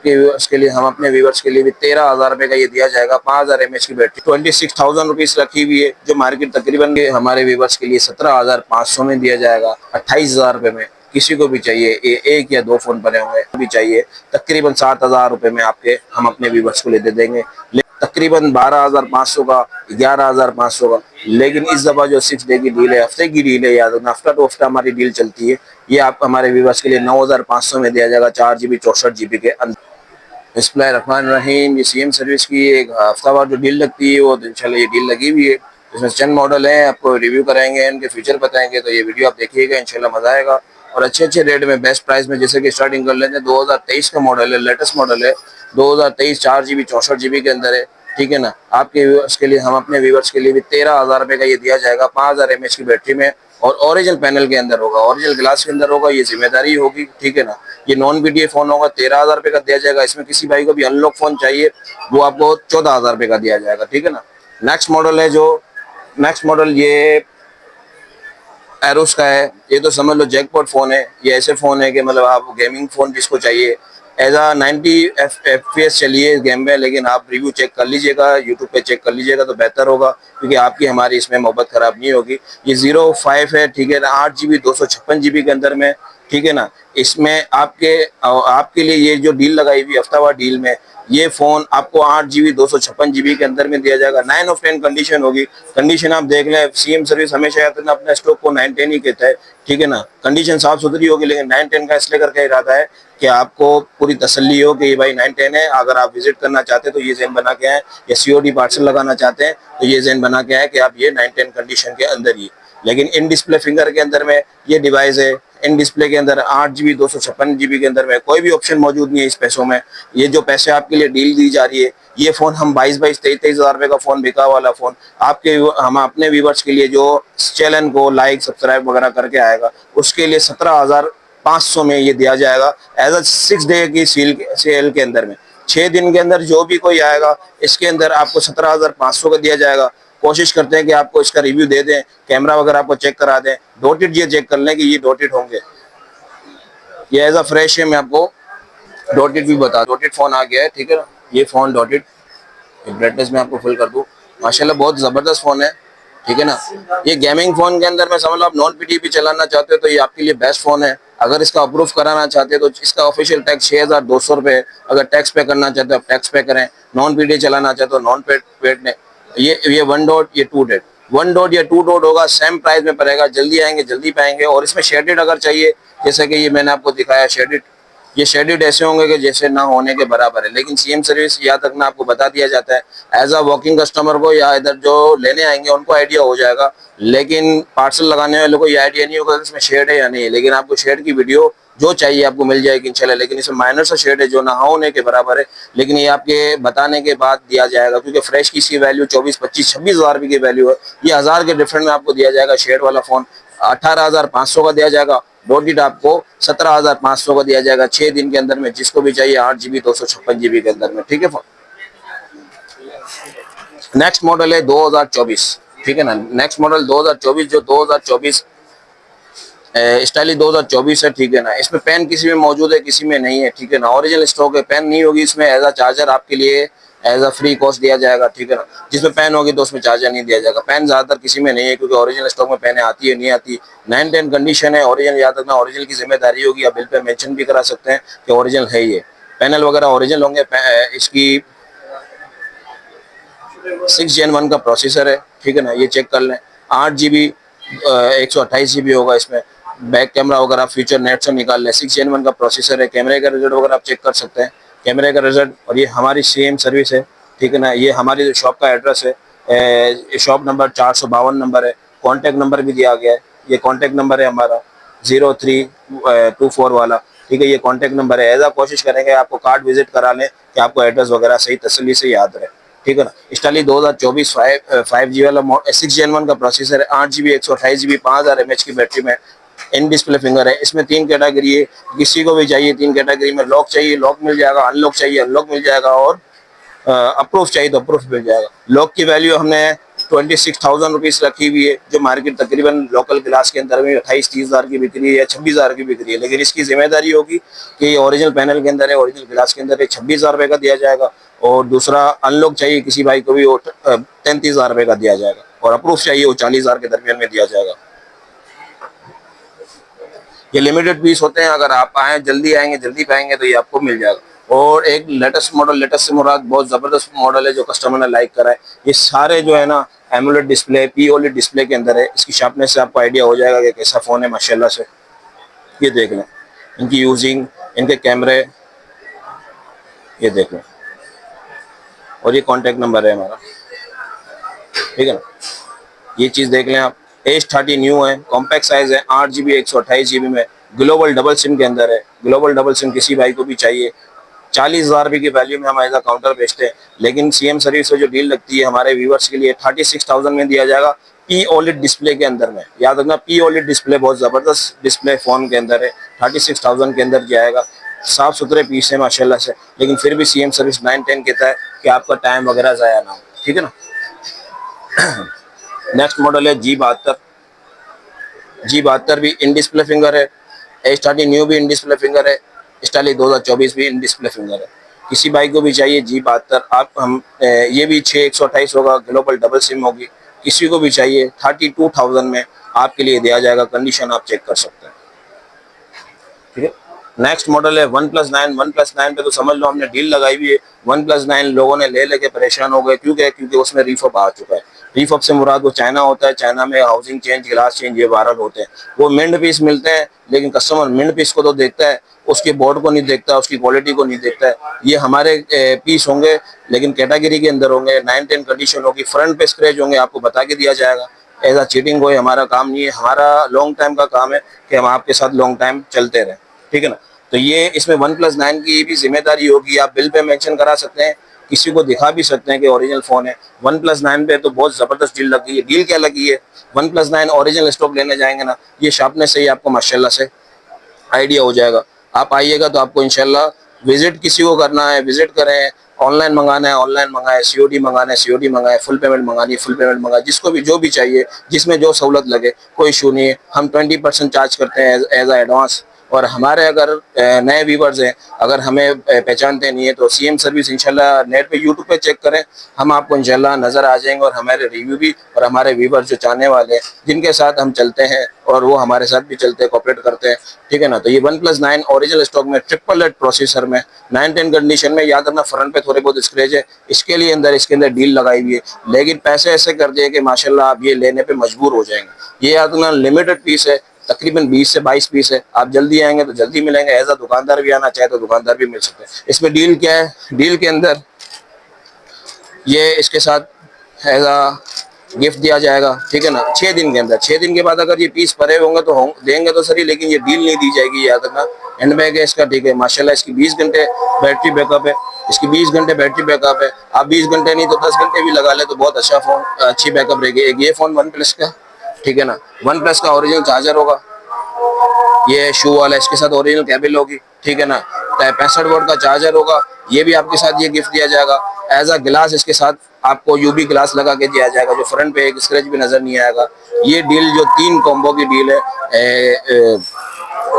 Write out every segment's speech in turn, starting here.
के व्यूअर्स के लिए, हम अपने व्यूअर्स के लिए भी 13,000 रुपए का ये दिया जाएगा। 5000 mAh की बैटरी 26,000 रुपीज रखी हुई है, जो मार्केट तकरीबन हमारे व्यूअर्स के लिए 17,500 में दिया जाएगा। 28,000 रुपए में किसी को भी चाहिए, एक या दो फोन बने होंगे भी चाहिए, तकरीबन 7,000 रुपए में आपके हम अपने व्यूअर्स को ले दे देंगे। तकरीबन 12,500 का, 11,500 का। लेकिन इस दफा जो 6 डे की डील है, हफ्ते की डील है, याद रखना, हफ्ता टू हफ्ता हमारी डील चलती है। ये आप हमारे व्यूअर्स के लिए 9,500 में दिया जाएगा, 4 GB 64 GB के अंदर। बिस्मिल्लाहिर्रहमानिर्रहीम। ये सीएम सर्विस की एक हफ्तावार जो डील लगती है, वो इंशाल्लाह ये डील लगी हुई है। इसमें चंद मॉडल हैं, आपको रिव्यू कराएंगे, इनके फीचर बताएंगे, तो ये वीडियो आप देखिएगा, इंशाल्लाह मजा आएगा। और अच्छे अच्छे रेट में, बेस्ट प्राइस में, जैसे कि स्टार्टिंग कर लेते हैं। 2023 का मॉडल है, लेटेस्ट मॉडल है। 2023 4 GB 64 GB के अंदर है, ठीक है ना। आपके व्यूअर्स के लिए, हम अपने व्यूअर्स के लिए भी 13,000 रुपए का ये दिया जाएगा, 5000 mAh की बैटरी में, और ओरिजिनल पैनल के अंदर होगा, ओरिजिनल ग्लास के अंदर होगा। ये जिम्मेदारी होगी, ठीक है ना। ये नॉन बीटीए फोन होगा, 13,000 रुपए का दिया जाएगा। इसमें किसी भाई को भी अनलॉक फोन चाहिए, वो आपको 14,000 रुपए का दिया जाएगा, ठीक है ना। नेक्स्ट मॉडल है, जो नेक्स्ट मॉडल ये एरोस का है। ये तो समझ लो जैकपॉट फोन है। ये ऐसे फोन है कि मतलब आप गेमिंग फोन जिसको चाहिए, एजा 90 FPS चलिए गेम में, लेकिन आप रिव्यू चेक कर लीजिएगा, यूट्यूब पे चेक कर लीजिएगा तो बेहतर होगा, क्योंकि आपकी हमारी इसमें मोहब्बत खराब नहीं होगी। ये 05 है, ठीक है ना, 8 GB 256 GB के अंदर में, ठीक है ना। इसमें आपके लिए ये जो डील लगाई हुई हफ्तावार डील में, ये फोन आपको 8 GB 256 GB के अंदर में दिया जाएगा। 9 of 10 कंडीशन होगी। कंडीशन आप देख लें, सीएम सर्विस हमेशा अपने स्टॉक को 9-10 ही कहता है, ठीक है ना। कंडीशन साफ सुथरी होगी, लेकिन 9-10 का इसलिए करके इरादा है कि आपको पूरी तसल्ली हो कि ये भाई 9-10 है। अगर आप विजिट करना चाहते हैं तो ये जहन बना के आए, या COD पार्सल लगाना चाहते हैं तो ये जहन बना के आए कि आप ये 9-10 कंडीशन के अंदर ही। लेकिन इन डिस्प्ले फिंगर के अंदर में ये डिवाइस है। इन डिस्प्ले के अंदर 8 GB 256 GB के अंदर में कोई भी ऑप्शन मौजूद नहीं है इस पैसों में। ये जो पैसे आपके लिए डील दी जा रही है, ये फोन हम 22-23 हज़ार रुपए का फोन, बिका वाला फोन, हम अपने व्यूवर्स के लिए जो चैनल को लाइक सब्सक्राइब वगैरह करके आएगा, उसके लिए 17,500 में ये दिया जाएगा, एज अ 6 डे की सेल के अंदर में। 6 दिन के अंदर जो भी कोई आएगा, इसके अंदर आपको 17,500 का दिया जाएगा। कोशिश करते हैं कि आपको इसका रिव्यू दे दें, कैमरा वगैरह आपको चेक करा दें, डॉटेड ये चेक कर लें कि ये डॉटेड होंगे। ये एज अ फ्रेश है, मैं आपको डॉटेड भी बता, डॉटेड फोन आ गया है, ठीक है ना। ये फोन डॉटेड, ब्राइटनेस में आपको फुल कर दूं, माशाल्लाह बहुत जबरदस्त फोन है, ठीक है ना। ये गेमिंग फोन के अंदर में समझ लो आप नॉन पीटी भी चलाना चाहते हो तो ये आपके लिए बेस्ट फोन है। अगर इसका अप्रूव कराना चाहते हो तो इसका ऑफिशियल टैक्स 6,200 रुपए। अगर टैक्स पे करना चाहते हो आप टैक्स पे करें, नॉन पीटी चलाना चाहते हो नॉन पेड ने, ये 1 डॉट, ये 2 डॉट, 1 डॉट या 2 डॉट होगा, सेम प्राइस में पड़ेगा। जल्दी आएंगे जल्दी पाएंगे। और इसमें शेडेड अगर चाहिए, जैसे कि ये मैंने आपको दिखाया शेडेड, ये शेडेड ऐसे होंगे कि जैसे ना होने के बराबर है। लेकिन सीएम सर्विस याद रखना, आपको बता दिया जाता है एज अ वॉकिंग कस्टमर को, या इधर जो लेने आएंगे उनको आइडिया हो जाएगा, लेकिन पार्सल लगाने वालों को ये आइडिया नहीं होगा कि इसमें शेड है या नहीं है। लेकिन आपको शेड की वीडियो जो चाहिए आपको मिल जाएगी इंशाल्लाह। लेकिन इसमें माइनर सा शेड है जो ना होने के बराबर है, लेकिन ये आपके बताने के बाद दिया जाएगा, क्योंकि फ्रेश की इसकी वैल्यू 24, 25, 26 हज़ार रुपये की वैल्यू है। ये 1000 के डिफरेंट में आपको दिया जाएगा। शेड वाला फोन 18,500 का दिया जाएगा। डॉटेड आपको 17,500 का दिया जाएगा 6 दिन के अंदर में, जिसको भी चाहिए 8 GB 256 GB के अंदर में, ठीक है। नेक्स्ट मॉडल है 2024, ठीक है ना। नेक्स्ट मॉडल 2024, जो 2024 स्टाइलिश 2024 है, ठीक है ना। इसमें पेन किसी में मौजूद है, किसी में नहीं है, ठीक है ना। ओरिजिनल स्टॉक है, पेन नहीं होगी इसमें। एज अ चार्जर आपके लिए एज अ फ्री कॉस्ट दिया जाएगा, ठीक है ना। जिसमें पेन होगी तो उसमें चार्जर नहीं दिया जाएगा। पेन ज्यादातर किसी में नहीं है, क्योंकि ओरिजिनल स्टॉक में पेन आती है नहीं आती। 9-10 कंडीशन है। ओरिजिनल याद रखना, ओरिजिनल की जिम्मेदारी होगी। आप बिल पे मेंशन भी करा सकते हैं कि ओरिजिनल है ये। पैनल वगैरह ओरिजिनल होंगे। इसकी 6 Gen 1 का प्रोसेसर है, ठीक है ना। ये चेक कर लें। 8 GB 128 GB होगा इसमें। बैक कैमरा वगैरह फ्यूचर नेट से निकाल लें। 6 Gen 1 का प्रोसेसर है। कैमरे का रिजल्ट वगैरह आप चेक कर सकते हैं, कैमरे का रिजल्ट। और ये हमारी सेम सर्विस है, ठीक है ना। ये हमारी जो शॉप का एड्रेस है, शॉप नंबर 452 नंबर है। कॉन्टैक्ट नंबर भी दिया गया है। ये कॉन्टैक्ट नंबर है हमारा 0324 वाला, ठीक है। ये कॉन्टैक्ट नंबर है। ऐसा कोशिश करेंगे आपको कार्ड विजिट करा लें कि आपको एड्रेस वगैरह सही तसल्ली से याद रहे, ठीक है ना। स्टाइलिश 2024 5G वाला 6 Gen 1 का प्रोसेसर है। 8 GB 128 GB 5000 mAh की बैटरी में। इन डिस्प्ले फिंगर है। इसमें 3 कैटेगरी है, किसी को भी चाहिए 3 कैटेगरी में। लॉक चाहिए लॉक मिल जाएगा, अनलॉक चाहिए अनलॉक मिल जाएगा, और अप्रूव चाहिए तो अप्रूव मिल जाएगा। लॉक की वैल्यू हमने 26,000 रुपीज़ रखी हुई है, जो मार्केट तकरीबन लोकल ग्लास के अंदर में 28-30 हज़ार की बिक रही है या 26,000 की बिक रही है। लेकिन इसकी जिम्मेदारी होगी कि ओरिजिनल पैनल के अंदर है, ओरिजिनल ग्लास के अंदर है, 26,000 रुपये का दिया जाएगा। और दूसरा अनलॉक चाहिए किसी भाई को भी, वो 33,000 रुपये का दिया जाएगा। और अप्रूव चाहिए वो 40,000 के दरमियान में दिया जाएगा। ये लिमिटेड पीस होते हैं, अगर आप आए जल्दी आएंगे जल्दी पाएंगे तो ये आपको मिल जाएगा। और एक लेटेस्ट मॉडल, लेटेस्ट से मुराद बहुत ज़बरदस्त मॉडल है जो कस्टमर ने लाइक करा है। ये सारे जो है ना एमोलेड डिस्प्ले, पीओलेड डिस्प्ले के अंदर है। इसकी शार्पनेस से आपको आइडिया हो जाएगा कि कैसा फ़ोन है माशाल्लाह से। ये देख लें इनकी यूजिंग, इनके कैमरे, ये देख लें। और ये कॉन्टैक्ट नंबर है हमारा, ठीक है ना। ये चीज़ देख लें आप। H30 न्यू है, कॉम्पैक्ट साइज़ है, 8GB 128GB में, ग्लोबल डबल सिम के अंदर है। ग्लोबल डबल सिम किसी भाई को भी चाहिए, 40,000 रुपये की वैल्यू में हम एज अ काउंटर बेचते हैं। लेकिन सीएम सर्विस से जो डील लगती है हमारे व्यूवर्स के लिए 36,000 में दिया जाएगा, पी ओलेड डिस्प्ले के अंदर में। याद रखना, पी ओलेड डिस्प्ले बहुत ज़बरदस्त डिस्प्ले फ़ोन के अंदर है, 36,000 के अंदर जाएगा। साफ़ सुथरे पीस है माशाल्लाह से, लेकिन फिर भी सीएम सर्विस 9-10 कहता है कि आपका टाइम वगैरह ज़ाया ना हो, ठीक है ना। नेक्स्ट मॉडल है G72। G72 भी इन डिस्प्ले फिंगर है, H30 न्यू भी इन डिस्प्ले फिंगर है, स्टाइलिश 2024 भी इन डिस्प्ले फिंगर है। किसी भाई को भी चाहिए G72, आप हम ये भी 6128 होगा, ग्लोबल डबल सिम होगी। किसी को भी चाहिए 32,000 में आपके लिए दिया जाएगा। कंडीशन आप चेक कर सकते हैं, ठीक है। नेक्स्ट मॉडल है OnePlus 9। OnePlus 9 पे तो समझ लो हमने डील लगाई हुई है। OnePlus 9 लोगों ने ले लेके परेशान हो गए, क्योंकि उसमें रीफअप आ चुका है। रीफअप से मुराद वो चाइना होता है, चाइना में हाउसिंग चेंज, ग्लास चेंज ये वायरल होते हैं। वो मिंड पीस मिलते हैं, लेकिन कस्टमर मिंड पीस को तो देखता है, उसके बोर्ड को नहीं देखता, उसकी क्वालिटी को नहीं देखता है। ये हमारे पीस होंगे, लेकिन कैटेगरी के अंदर होंगे, 9-10 कंडीशन होगी, फ्रंट पे स्क्रैच होंगे, आपको बता के दिया जाएगा। ऐसा चीटिंग कोई हमारा काम नहीं है। हमारा लॉन्ग टाइम का काम है कि हम आपके साथ लॉन्ग टाइम चलते रहें, ठीक है ना। तो ये इसमें OnePlus 9 की भी जिम्मेदारी होगी, आप बिल पे मेंशन करा सकते हैं, किसी को दिखा भी सकते हैं कि ओरिजिनल फ़ोन है। OnePlus 9 पे तो बहुत ज़बरदस्त डील लगी है। डील क्या लगी है, OnePlus 9 ओरिजिनल स्टॉक लेने जाएंगे ना, ये शार्पनेस से ही आपको माशाल्लाह से आइडिया हो जाएगा। आप आइएगा तो आपको इंशाल्लाह विजिट किसी को करना है विजिट करें, ऑनलाइन मंगाना है ऑनलाइन मंगाए, सीओडी मंगाना है सीओडी मंगाए, फुल पेमेंट मंगानी है फुल पेमेंट मंगाए, जिसको भी जो भी चाहिए, जिसमें जो सहूलत लगे, कोई इशू नहीं है। हम 20% चार्ज करते हैं एज आ एडवांस। और हमारे अगर नए व्यूवर्स हैं, अगर हमें पहचानते नहीं है तो सीएम सर्विस इंशाल्लाह नेट पे यूट्यूब पे चेक करें, हम आपको इंशाल्लाह नज़र आ जाएंगे। और हमारे रिव्यू भी, और हमारे व्यूवर्स जो चाहने वाले हैं, जिनके साथ हम चलते हैं और वो हमारे साथ भी चलते हैं, कोऑपरेट करते हैं, ठीक है ना। तो ये OnePlus 9 ओरिजिनल स्टॉक में, ट्रिपल एट प्रोसेसर में, 9-10 कंडीशन में। याद रखना फ्रंट पे थोड़े बहुत स्क्रैच है, इसके लिए इसके अंदर डील लगाई हुई है, लेकिन पैसे ऐसे कर दिए कि माशाल्लाह आप ये लेने पे मजबूर हो जाएंगे। ये याद रखना लिमिटेड पीस है, तकरीबन 20 से 22 पीस है। आप जल्दी आएंगे तो जल्दी मिलेंगे, एज अ दुकानदार भी आना चाहे तो दुकानदार भी मिल सकते हैं। इसमें डील क्या है, डील के अंदर ये इसके साथ एज अ गिफ्ट दिया जाएगा, ठीक है ना। 6 दिन के अंदर, 6 दिन के बाद अगर ये पीस भरे होंगे तो देंगे तो सही, लेकिन ये डील नहीं दी जाएगी, याद रखना। हैंड बैग है इसका, ठीक है। माशाल्लाह इसकी 20 घंटे बैटरी बैकअप है, इसकी 20 घंटे बैटरी बैकअप है। आप 20 घंटे नहीं तो 10 घंटे भी लगा ले तो बहुत अच्छा फोन, अच्छी बैकअप रहेगी। एक ये फोन OnePlus का, ठीक है ना। OnePlus का ओरिजिनल चार्जर होगा, ये शू वाला, इसके साथ ओरिजिनल केबल होगी, ठीक है ना। 65 वोल्ट का चार्जर होगा, ये भी आपके साथ ये गिफ्ट दिया जाएगा। एज अ ग्लास इसके साथ आपको यूवी ग्लास लगा के दिया जाएगा, जो फ्रंट पे एक स्क्रैच भी नजर नहीं आएगा। ये डील जो 3 कॉम्बो की डील है,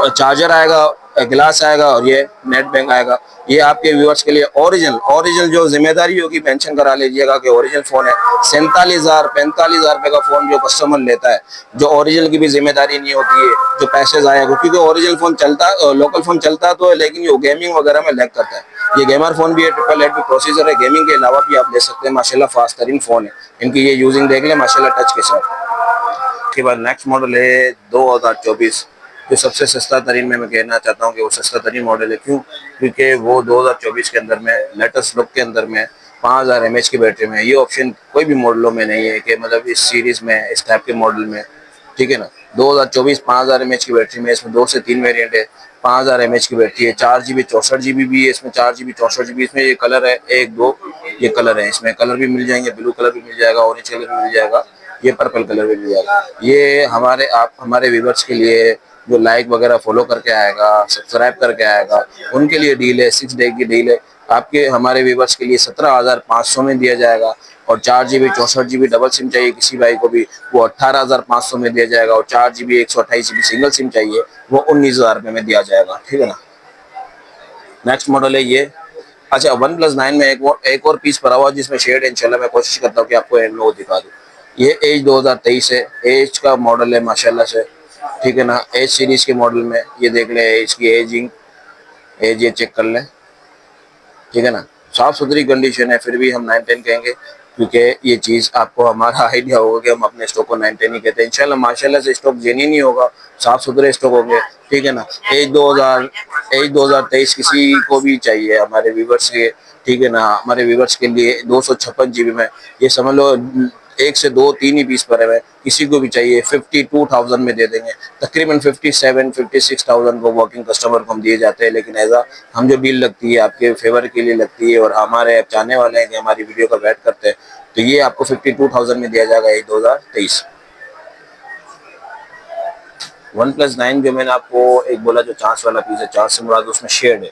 चार्जर आएगा, ग्लास आएगा और ये नेट बैंक आएगा। ये आपके व्यूअर्स के लिए ओरिजिनल जो जिम्मेदारी होगी मेंशन करा लीजिएगा कि ओरिजिनल फोन है। 47,000-45,000 रुपए का फोन जो कस्टमर लेता है, जो ओरिजिनल की भी जिम्मेदारी नहीं होती है, जो पैसे जाया, क्योंकि ओरिजिनल फोन चलता, लोकल फोन चलता तो है, लेकिन ये गेमिंग वगैरह में लैग करता है। ये गेमर फोन भी है, ट्रिपल एट भी प्रोसेसर है, गेमिंग के अलावा भी आप ले सकते हैं। माशाल्लाह फास्ट तरीन फोन है, इनकी ये यूजिंग देख लें माशाल्लाह टच के साथ। उसके बाद नेक्स्ट मॉडल है 2024, जो सबसे सस्ता तरीन में मैं कहना चाहता हूँ कि वो सस्ता तरीन मॉडल है। क्यों? क्योंकि वो 2024 के अंदर में लेटेस्ट लुक के अंदर में 5000 mAh की बैटरी में। ये ऑप्शन कोई भी मॉडलों में नहीं है कि मतलब इस सीरीज़ में, इस टाइप के मॉडल में, ठीक है ना। 2024 5000 mAh की बैटरी में, इसमें 2 से 3 वेरिएंट है। 5000 mAh की बैटरी है, 4GB 64GB भी है इसमें, 4GB 64GB इसमें। ये कलर है 1-2 ये कलर है, इसमें कलर भी मिल जाएंगे, ब्लू कलर भी मिल जाएगा, ऑरेंज कलर भी मिल जाएगा, ये पर्पल कलर भी मिल जाएगा। ये हमारे व्यूवर्स के लिए जो लाइक वगैरह फॉलो करके आएगा, सब्सक्राइब करके आएगा, उनके लिए डील है, 6 डे की डील है। आपके हमारे व्यूवर्स के लिए 17,500 में दिया जाएगा। और 4 GB 64 GB डबल सिम चाहिए किसी भाई को भी, वो 18,500 में दिया जाएगा। और 4 GB 128 GB सिंगल सिम चाहिए, वो 19,000 रुपये में दिया जाएगा। ठीक है ना। नेक्स्ट मॉडल है ये। अच्छा, OnePlus 9 में एक और पीस पड़ा हुआ जिसमें शेड है, इंशाल्लाह मैं कोशिश करता हूँ कि आपको एंड में वो दिखा दूँ। ये एज 2023 है, एज का मॉडल है माशाल्लाह से। ठीक है ना। एज सीरीज के मॉडल में ये देख लें, एज की एज ये चेक कर लें। ठीक है ना। साफ सुथरी कंडीशन है, फिर भी हम 910 कहेंगे क्योंकि ये चीज़ आपको हमारा आइडिया होगा कि हम अपने स्टॉक को 910 ही कहते हैं। इंशाल्लाह माशाल्लाह से स्टॉक जेन्युइन ही होगा, साफ सुथरे स्टॉक होंगे। ठीक है ना। एज 2023 किसी को भी चाहिए हमारे व्यूवर्स के। ठीक है ना। हमारे व्यूवर्स के लिए 256 GB में, ये समझ लो 1 से 2-3 ही पीस पड़े हुए हैं, किसी को भी चाहिए 52,000 में दे देंगे। तकरीबन 57-56,000 को वर्किंग कस्टमर को हम दिए जाते हैं, लेकिन ऐसा हम जो डील लगती है आपके फेवर के लिए लगती है और हमारे ऐप चाहने वाले हैं कि हमारी वीडियो का वेट करते हैं, तो ये आपको 52,000 में दिया जाएगा। ये 2023 OnePlus 9 जो मैंने आपको एक बोला जो चांस वाला पीस है, चांस से मुराद उसमें शेड है।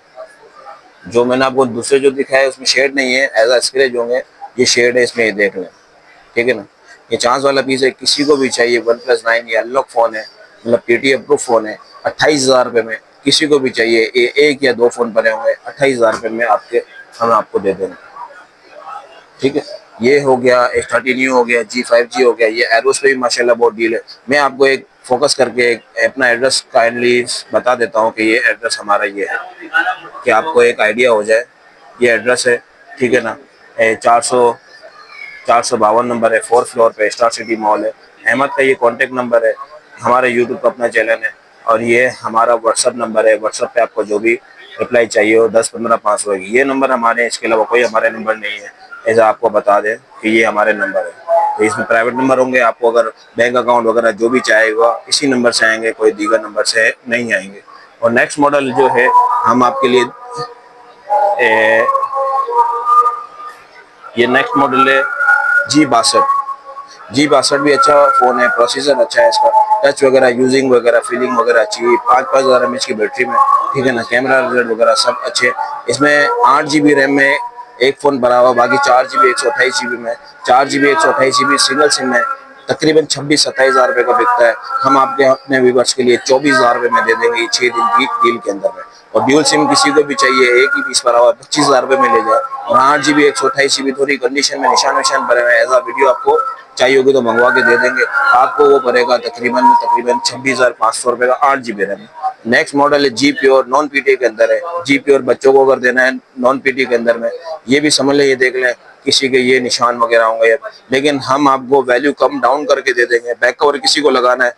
जो मैंने आपको दूसरे जो दिखाया उसमें शेड नहीं है, एज अ स्क्रैच होंगे, ये शेड है इसमें, ये देख लें। ठीक है ना। ये चांस वाला पीस है, किसी को भी चाहिए OnePlus 9, ये अनलॉक फ़ोन है, मतलब PTA अप्रूव फ़ोन है। 28,000 रुपये में किसी को भी चाहिए, ये 1 या 2 फ़ोन पड़े होंगे, 28,000 रुपये में हम आपको दे देंगे। ठीक है। ये हो गया S30 न्यू, हो गया G5G हो गया। ये एरोस पे भी माशाल्लाह बहुत डील है। मैं आपको एक फोकस करके अपना एड्रेस काइंडली बता देता हूँ कि ये एड्रेस हमारा ये है, कि आपको एक आइडिया हो जाए। ये एड्रेस है। ठीक है ना। 452 नंबर है, 4th फ्लोर पे स्टार सिटी मॉल है। अहमद का ये कॉन्टेक्ट नंबर है। हमारे यूट्यूब का अपना चैनल है और ये हमारा व्हाट्सअप नंबर है। व्हाट्सअप पे आपको जो भी रिप्लाई चाहिए हो 10-15 5 होगी। ये नंबर हमारे, इसके अलावा कोई हमारे नंबर नहीं है। ऐसा आपको बता दें कि ये हमारे नंबर है। तो इसमें प्राइवेट नंबर होंगे, आपको अगर बैंक अकाउंट वगैरह जो भी चाहेगा इसी नंबर से आएंगे, कोई दीगर नंबर से नहीं आएंगे। और नेक्स्ट मॉडल जो है हम आपके लिए ये नेक्स्ट मॉडल है G62 भी अच्छा फ़ोन है, प्रोसेसर अच्छा है इसका, टच वगैरह यूजिंग वगैरह फीलिंग वगैरह अच्छी है। 5,000 mAh की बैटरी में। ठीक है ना। कैमरा रिजल्ट वगैरह सब अच्छे। इसमें 8 GB रैम में एक फ़ोन भरा हुआ, बाकी 4 GB 128 GB में। 4 GB 128 GB सिंगल सिम में तकरीबन 26-27 हज़ार रुपये का बिकता है। हम आपके अपने व्यूवर्स के लिए 24,000 रुपये में दे देंगे 6 दिन की डील के अंदर में। और ड्यूल सिम किसी को भी चाहिए, एक ही पीस भरा हुआ 25,000 रुपये में ले जाए। और 8 GB 128 GB थोड़ी कंडीशन में निशान भरे हुए हैं, ऐसा वीडियो आपको चाहिए होगी तो मंगवा के दे देंगे आपको। वो पड़ेगा तकरीबन 26,500 रुपये का 8 GB रैम। नेक्स्ट मॉडल है G Pure, नॉन PTA के अंदर है। G Pure बच्चों को अगर देना है नॉन PTA के अंदर में, ये भी समझ लें, ये देख लें, किसी के ये निशान वगैरह होंगे, लेकिन हम आपको वैल्यू कम डाउन करके दे देंगे। बैक कवर किसी को लगाना है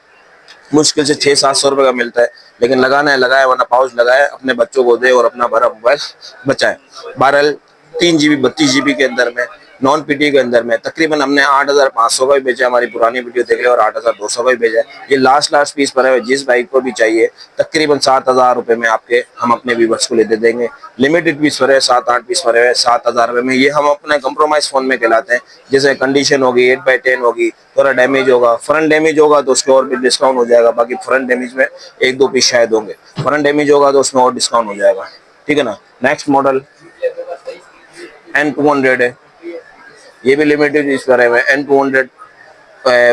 मुश्किल से 600-700 रुपये का मिलता है, लेकिन लगाना है लगाए, वरना पाउच लगाए, अपने बच्चों को दे और अपना भरा मोबाइल बचाए। बहरहाल 3 GB 32 GB के अंदर में नॉन PTA के अंदर में तकरीबन हमने 8,500 का भी बेचा, हमारी पुरानी वीडियो देख ले, और 8,200 का भी भेजा है। ये लास्ट पीस पर है, जिस बाइक को भी चाहिए तकरीबन 7,000 रुपये में आपके हम अपने व्यूवर्स को ले दे देंगे। लिमिटेड पीस पर है, 7-8 पीस पर है, 7,000 रुपये में। ये हम अपने कंप्रोमाइज फोन में कहलाते हैं। जैसे कंडीशन होगी 8/10 होगी, थोड़ा डैमेज होगा, फ्रंट डैमेज होगा तो उसके और भी डिस्काउंट हो जाएगा। बाकी फ्रंट डैमेज में 1-2 पीस शायद होंगे, फ्रंट डैमेज होगा तो उसमें और डिस्काउंट हो जाएगा। ठीक है ना। नेक्स्ट मॉडल N200 है। ये भी लिमिटेड इस पर है। N200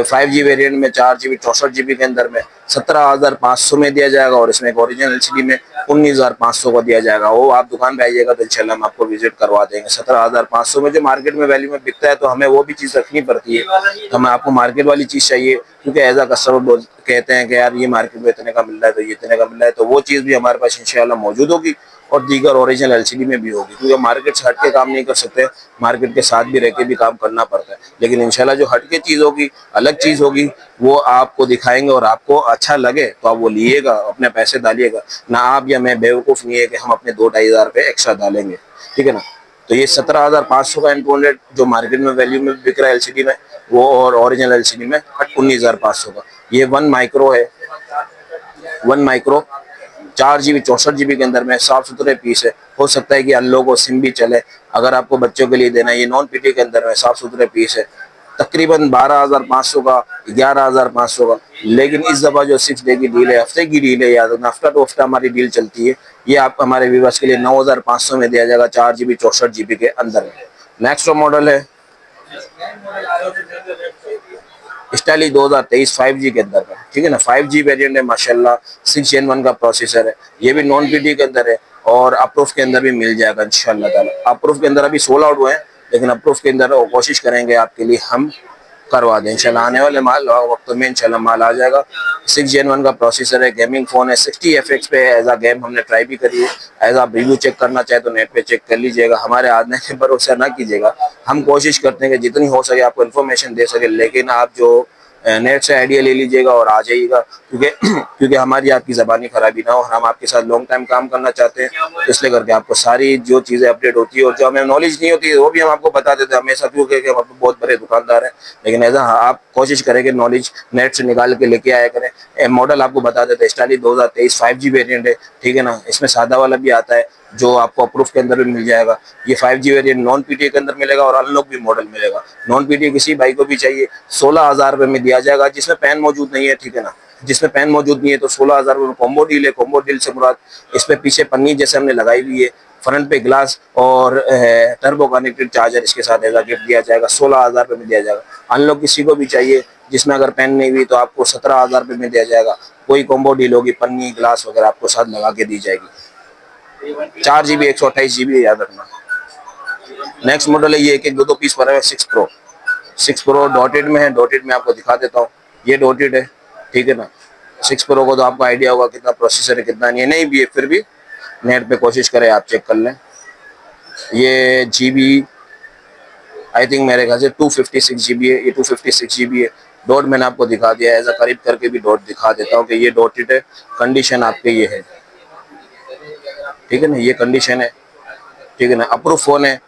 5G वेरिएंट में 4 GB 64 GB के अंदर में 17,500 में दिया जाएगा। और इसमें एक ओरिजिनल LCD में 19,500 का दिया जाएगा। वो आप दुकान पे आइएगा तो इंशाल्लाह हम आपको विजिट करवा देंगे। 17,500 में जो मार्केट में वैल्यू में बिकता है, तो हमें वो भी चीज़ रखनी पड़ती है। हमें आपको मार्केट वाली चीज़ चाहिए, क्योंकि एज अ कस्टमर कहते हैं कि यार ये मार्केट में इतने का मिल रहा है तो ये इतने का मिल रहा है, तो वो चीज़ भी हमारे पास इंशाल्लाह मौजूद होगी। और दीगर ओरिजिनल LCD में भी होगी, क्योंकि मार्केट से हट के काम नहीं कर सकते, मार्केट के साथ भी रह के भी काम करना पड़ता है। लेकिन इंशाल्लाह जो हट के चीज़ होगी, अलग चीज़ होगी, वो आपको दिखाएंगे और आपको अच्छा लगे तो आप वो लिएगा, अपने पैसे डालिएगा। ना आप या मैं बेवकूफ़ नहीं है कि हम अपने 2-2.5 हज़ार रुपये एक्स्ट्रा डालेंगे। ठीक है ना। तो ये 17,500 का N200 जो मार्केट में वैल्यू में बिक रहा है LCD में, वो और ओरिजिनल LCD में 19,500 का। ये 1 माइक्रो है, 1 माइक्रो 4 GB 64 GB के अंदर में साफ सुथरे पीस है। हो सकता है कि अनलॉक और सिम भी चले, अगर आपको बच्चों के लिए देना है। ये नॉन PTA के अंदर में साफ सुथरे पीस है। तकरीबन 12,500 का, 11,500 का। लेकिन इस दफ़ा जो 6 डे की डील है, हफ्ते की डील है, याद रखना हफ्ता टू हफ्ता हमारी डील चलती है, ये आप हमारे व्यूअर्स के लिए 9,500 में दिया जाएगा 4 GB 64 GB के अंदर में। नेक्स्ट मॉडल है स्टाइलिश 2023 5G के अंदर है, ठीक है ना। 5G वेरिएंट है माशाल्लाह, 6 Gen 1 का प्रोसेसर है, ये भी नॉन पीटी के अंदर है और अप्रूफ के अंदर भी मिल जाएगा इंशाल्लाह ताला। अप्रूफ के अंदर अभी 16 आउट हुए हैं, लेकिन अप्रूफ के अंदर कोशिश करेंगे आपके लिए हम करवा दें इंशाल्लाह। आने वाले वक्त में इंशाल्लाह माल आ जाएगा। 6 Gen 1 का प्रोसेसर है, गेमिंग फोन है, 60 FX पे एज आ गेम हमने ट्राई भी करी है। एज आप रिव्यू चेक करना चाहे तो नेट पे चेक कर लीजिएगा, हमारे आने के भरोसा ना कीजिएगा। हम कोशिश करते हैं कि जितनी हो सके आपको इन्फॉर्मेशन दे सके, लेकिन आप जो नेट से आइडिया ले लीजिएगा और आ जाइएगा, क्योंकि क्योंकि हमारी आपकी ज़बानी खराबी ना हो, हम आपके साथ लॉन्ग टाइम काम करना चाहते हैं, तो इसलिए करके आपको सारी जो चीज़ें अपडेट होती है और जो हमें नॉलेज नहीं होती है वो भी हम आपको बता देते हैं हमेशा, क्योंकि हम बहुत बड़े दुकानदार हैं। लेकिन ऐसा आप कोशिश करें कि नॉलेज नेट से निकाल के लेके आया करें। मॉडल आपको बता देते हैं स्टाइलिश 2023 5G वेरिएंट है, ठीक है ना। इसमें सादा वाला भी आता है जो आपको अप्रूफ के अंदर भी मिल जाएगा। ये 5G वेरिएंट नॉन पीटीए के अंदर मिलेगा और अनलॉक भी मॉडल मिलेगा। नॉन पीटीए किसी भाई को भी चाहिए 16,000 रुपये में दिया जाएगा, जिसमें पैन मौजूद नहीं है, ठीक है ना। जिसमें पैन मौजूद नहीं है तो 16,000 रुपये में कॉम्बो डील है। कॉम्बो डील से मुराद इस पे पीछे पन्नी जैसे हमने लगाई हुई है, फ्रंट पे ग्लास और टर्बो कनेक्टेड चार्जर इसके साथ एज गिफ्ट दिया जाएगा, 16,000 रुपये में दिया जाएगा। अनलॉक किसी को भी चाहिए जिसमें अगर पेन नहीं हुई तो आपको 17,000 रुपये में दिया जाएगा। कोई कॉम्बो डील होगी, पन्नी ग्लास वगैरह आपको साथ लगा के दी जाएगी। 4 GB 128 GB याद रखना। नेक्स्ट मॉडल है ये एक 2 पीस पर है 6 Pro डॉटेड में है। डॉटेड में आपको दिखा देता हूँ, ये डॉटेड है, ठीक है ना। 6 Pro को तो आपको आइडिया होगा कितना प्रोसेसर है कितना नहीं है, नहीं भी है फिर भी नेट पे कोशिश करें आप चेक कर लें। ये GB आई थिंक मेरे ख्याल से 256 GB है, ये 256 GB है। डॉट मैंने आपको दिखा दिया है, ऐसा करीब करके भी डॉट दिखा देता हूँ कि ये डॉटेड है। कंडीशन आपके ये है, ठीक है ना, ये कंडीशन है, ठीक है ना। अप्रूव फोन है।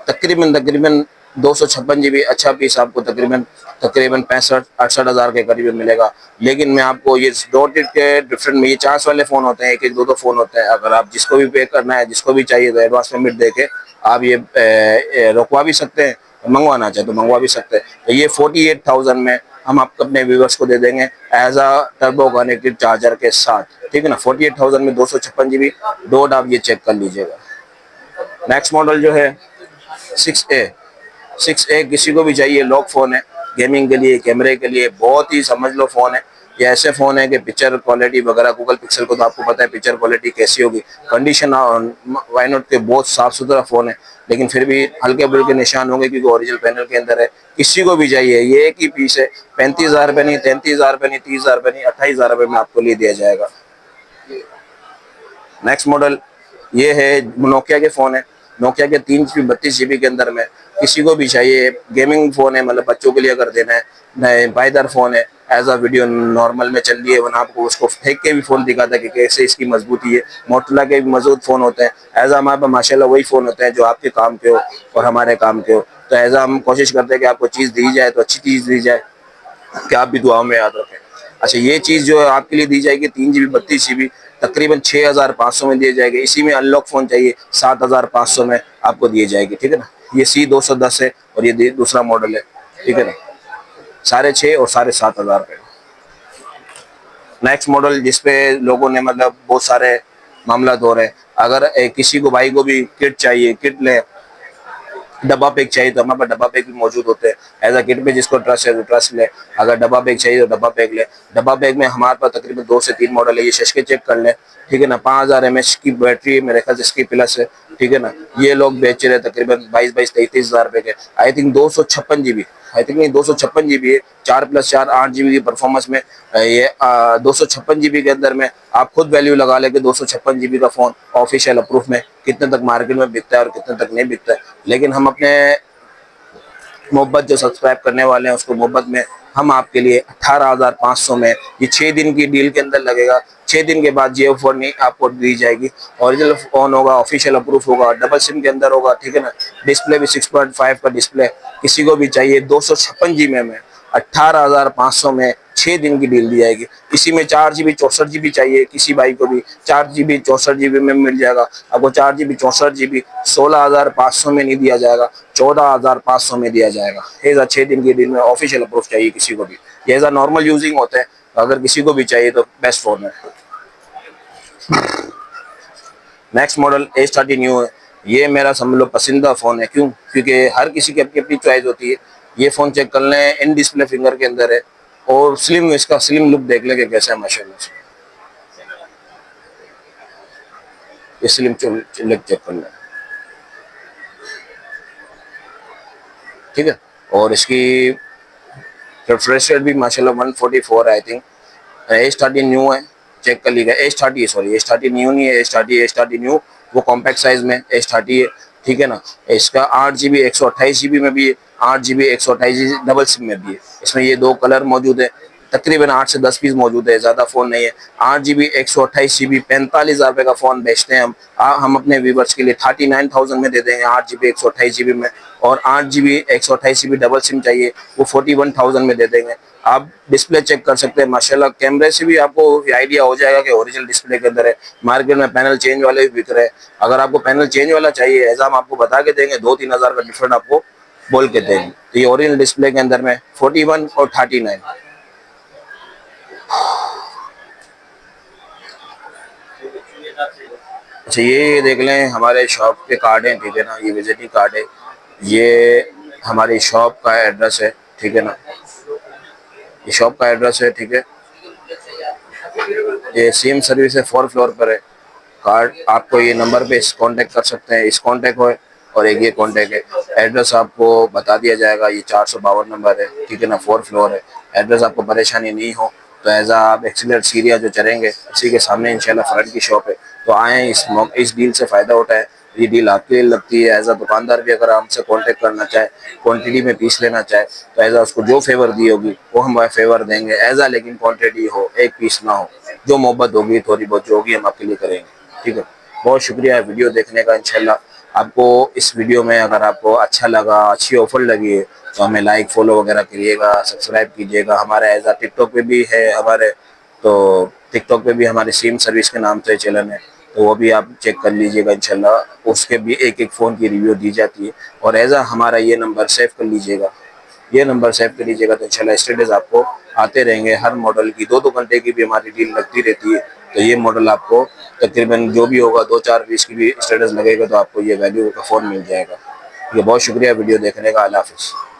तकरीबन 256 GB अच्छा पीस आपको तकरीबन 65-68 हज़ार के करीब मिलेगा। लेकिन मैं आपको ये डॉटेड के डिफरेंट में ये चांस वाले फ़ोन होते हैं, एक 2 फ़ोन होते हैं। अगर आप जिसको भी पे करना है, जिसको भी चाहिए तो एडवांस पेमेंट दे के आप ये रुकवा भी सकते हैं, मंगवाना चाहे तो मंगवा भी सकते हैं। तो ये 48,000 में हम आपको अपने व्यूवर्स को दे देंगे एज आ टर्बो कनेक्टेड चार्जर के साथ, ठीक है ना। 48,000 में 256 GB डॉट आप ये चेक कर लीजिएगा। नेक्स्ट मॉडल जो है 6A किसी को भी चाहिए, लॉक फ़ोन है, गेमिंग के लिए, कैमरे के लिए बहुत ही समझ लो फ़ोन है। ये ऐसे फ़ोन है कि पिक्चर क्वालिटी वगैरह गूगल पिक्सल को तो आपको पता है पिक्चर क्वालिटी कैसी होगी। कंडीशन वाई नॉट के बहुत साफ़ सुथरा फ़ोन है, लेकिन फिर भी हल्के बुल्के निशान होंगे क्योंकि ओरिजिनल पैनल के अंदर है। किसी को भी चाहिए, ये एक ही पीस है, 35,000 रुपये नहीं, 33,000 रुपये नहीं, 30,000 रुपये नहीं, 28,000 रुपये में आपको लिए दिया जाएगा। नेक्स्ट मॉडल ये है, नोकिया के फ़ोन है। नोकिया के 3 32 GB के अंदर में किसी को भी चाहिए, गेमिंग फ़ोन है, मतलब बच्चों के लिए अगर देना है, नए पायदार फ़ोन है, एज आ वीडियो नॉर्मल में चल रही है, वरना आपको उसको फेंक के भी फ़ोन दिखाता है कि कैसे इसकी मजबूती है। मोटोरोला के भी मजबूत फ़ोन होते हैं, एज आ हमारे पास माशाल्लाह वही फ़ोन होते हैं जो आपके काम के हो और हमारे काम के हो। तो एज आ हम कोशिश करते हैं कि आपको चीज़ दी जाए तो अच्छी चीज़ दी जाए कि आप भी दुआओं में याद रखें। अच्छा, ये चीज़ जो है आपके लिए दी जाएगी 3 GB 32 GB तकरीबन 6,500 में दिए जाएगी। इसी में अनलॉक फ़ोन चाहिए 7,500 में आपको दिए जाएगी, ठीक है ना। ये C210 है और ये दूसरा मॉडल है, ठीक है ना। 6,500 और 7,500 रुपये। नेक्स्ट मॉडल जिसपे लोगों ने मतलब बहुत सारे मामला हो रहे हैं, अगर किसी को भाई को भी किट चाहिए, किट ले, डब्बा पैक चाहिए तो हमारे पास डब्बा पैक भी मौजूद होते हैं। एज अ किट पे जिसको ट्रस्ट है तो ट्रस्ट ले, अगर डब्बा पैक चाहिए तो डब्बा पैक ले। डब्बा पैक में हमारे पास तकरीबन 2 से 3 मॉडल है, ये शश के चेक कर ले, ठीक है ना। 5000 mAh की बैटरी मेरे ख्याल से इसकी प्लस है, ठीक है ना। ये लोग बेच रहे हैं तकरीबन 22-23 हज़ार रुपये के। I think 256 GB, I think नहीं 256 GB है, 4+4 8 GB की परफॉर्मेंस में ये 256 GB के अंदर में आप खुद वैल्यू लगा लेंगे 256 GB का फ़ोन ऑफिशियल अप्रूफ में कितने तक मार्केट में बिकता है और कितने तक नहीं बिकता है। लेकिन हम अपने मोहब्बत जो सब्सक्राइब करने वाले हैं उसको मोहब्बत में हम आपके लिए 18,500 में ये 6 दिन की डील के अंदर लगेगा। 6 दिन के बाद ये फ़ोन नहीं आपको दी जाएगी, ओरिजिनल फ़ोन होगा, ऑफिशियल अप्रूफ होगा, डबल सिम के अंदर होगा, ठीक है ना। डिस्प्ले भी 6.5 का डिस्प्ले। किसी को भी चाहिए 256 GB में 18,500 में 6 दिन की डील दी जाएगी। इसी में 4 GB 64 GB चाहिए किसी भाई को भी 4 GB 64 GB में मिल जाएगा आपको। 4 GB 64 GB 16,500 में नहीं दिया जाएगा, 14,500 में दिया जाएगा। ऐसा 6 दिन की डील में ऑफिशियल अप्रूव चाहिए किसी को भी, ये ऐसा नॉर्मल यूजिंग होता है। अगर किसी को भी चाहिए तो बेस्ट फोन है। नेक्स्ट मॉडल A30 न्यू है। ये मेरा समझ लो पसंदीदा फ़ोन है। क्यों? क्योंकि हर किसी की अपनी अपनी चॉइस होती है। ये फ़ोन चेक कर लें, इन डिस्प्ले फिंगर के अंदर है और स्लिम, इसका स्लिम लुक देख लें कि कैसा है माशाल्लाह से। ये स्लिम लुक चेक कर लें, ठीक है। और इसकी रिफ्रेश रेट भी माशाल्लाह 144 है आई थिंक। A30 न्यू है, चेक कर लीजिएगा। A30 सॉरी A30 न्यू नहीं है, A30 न्यू, वो कॉम्पैक्ट साइज में A30 है, ठीक है ना। इसका 8 GB 128 GB में भी है, 8 GB 128 डबल सिम में भी है। इसमें ये 2 कलर मौजूद है, तकरीबन 8 से 10 पीस मौजूद है, ज़्यादा फ़ोन नहीं है। 8 GB 128 GB 45,000 रुपये का फ़ोन बेचते हैं हम अपने व्यूवर्स के लिए 39,000 में दे देंगे 8 GB 128 GB में। और 8 GB 128 GB डबल सिम चाहिए वो 41,000 में दे देंगे। आप डिस्प्ले चेक कर सकते हैं माशाल्लाह, कैमरे से भी आपको आइडिया हो जाएगा कि ओरिजिनल डिस्प्ले के अंदर है। मार्केट में पैनल चेंज वाले भी बिक रहे हैं। अगर आपको पैनल चेंज वाला चाहिए ऐसा हम आपको बता के देंगे, 2-3 हज़ार का डिफरेंट आपको बोल के देंगे। तो ये ओरिजिनल डिस्प्ले के अंदर में 41 और 39। अच्छा ये देख लें, हमारे शॉप के कार्ड हैं, ठीक है ना। ये विजिटिंग कार्ड है, ये हमारी शॉप का एड्रेस है, ठीक है ना। ये शॉप का एड्रेस है, ठीक है। ये सेम सर्विस है, 4th फ्लोर पर है। कार्ड आपको ये नंबर पे कांटेक्ट कर सकते हैं, इस कांटेक्ट है और एक ये कांटेक्ट है। एड्रेस आपको बता दिया जाएगा, ये 452 नंबर है, ठीक है ना, 4th फ्लोर है। एड्रेस आपको परेशानी नहीं हो तो ऐसा आप एक्सीलेंट सीरिया जो चलेंगे इसी के सामने इंशाल्लाह फ्रंट की शॉप है। तो आएँ, इस डील से फ़ायदा उठाएं। ये डील आपके लिए लगती है। एज अ दुकानदार भी अगर हमसे कांटेक्ट करना चाहे, क्वांटिटी में पीस लेना चाहे तो एज उसको जो फेवर दी होगी वो हम फेवर देंगे एज लेकिन क्वांटिटी हो, एक पीस ना हो। जो मोहब्बत होगी थोड़ी बहुत जो होगी हम आपके लिए करेंगे, ठीक है। बहुत शुक्रिया वीडियो देखने का। इंशाल्लाह आपको इस वीडियो में अगर आपको अच्छा लगा, अच्छी ऑफर लगी है तो हमें लाइक फॉलो वगैरह करिएगा, सब्सक्राइब कीजिएगा। हमारे एज टिकटॉक पे भी है हमारे, तो टिकटॉक पे भी हमारे सिम सर्विस के नाम से चैनल है, तो वो भी आप चेक कर लीजिएगा इंशाल्लाह। उसके भी एक फ़ोन की रिव्यू दी जाती है। और एज हमारा ये नंबर सेव कर लीजिएगा, ये नंबर सेव कर लीजिएगा तो इंशाल्लाह स्टेटस आपको आते रहेंगे। हर मॉडल की 2-2 घंटे की भी हमारी डील लगती रहती है। तो ये मॉडल आपको तकरीबन जो भी होगा 2-4 पीस की भी स्टेटस लगेगा तो आपको ये वैल्यू का फ़ोन मिल जाएगा। ये बहुत शुक्रिया वीडियो देखने का। अल्लाह हाफ़िज़।